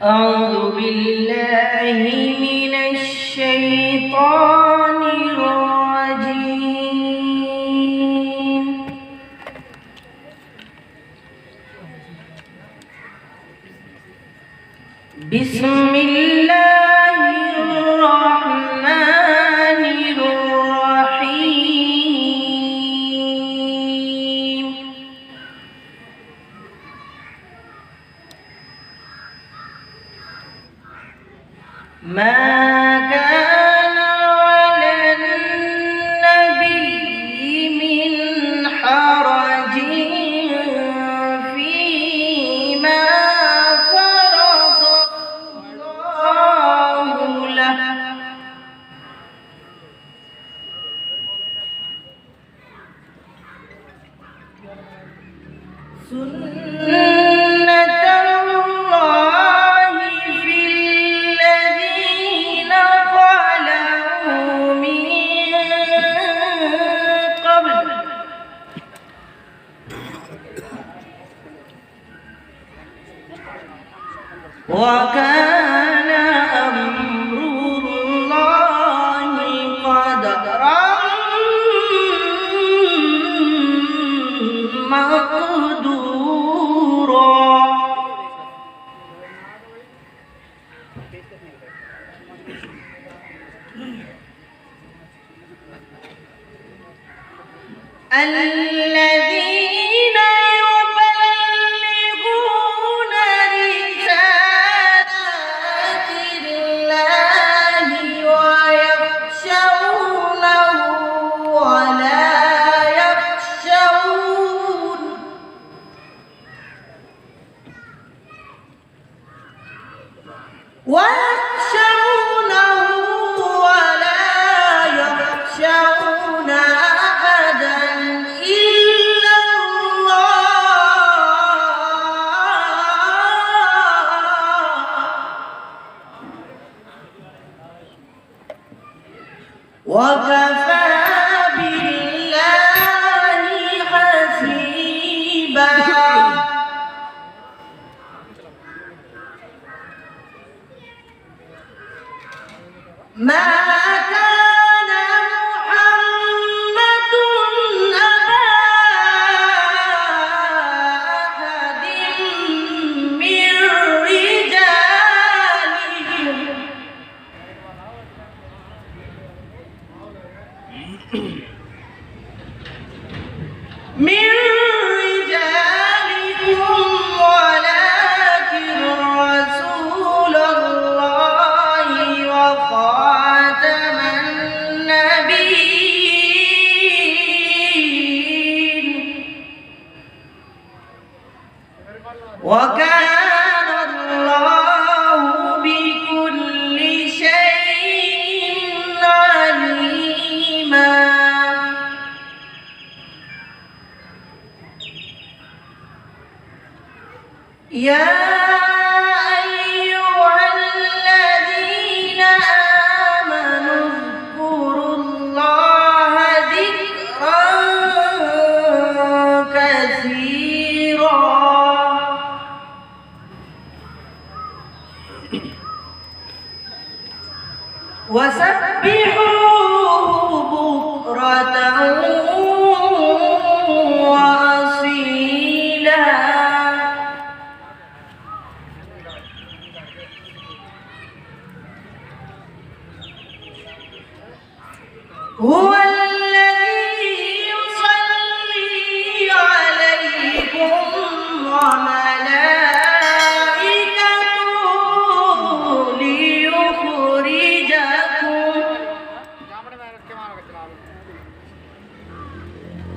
أعوذ بالله من الشيطان الرجيم. بسم الله الرحمن الرحيم. ما كان على النبي من حرج فيما فرض الله له سنة الله في الذين خلوا من قبل وكان أمر الله قدرا مقدورا. الذين يبلغون رسالات الله ويخشونه ولا يخشون أحدا إلا الله وكفى بالله حسيبا. ما كان محمد أبا أحد من رجالكم ولكن رسول الله وخاتم النبيين وكان الله بكل شيء عليما. يا أيها الذين آمنوا اذكروا الله ذكرا كثيرا وسبحوه بكرة وأصيلا. هو الذي يصلي عليكم وملائكته ليخرجكم.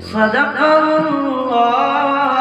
صدق الله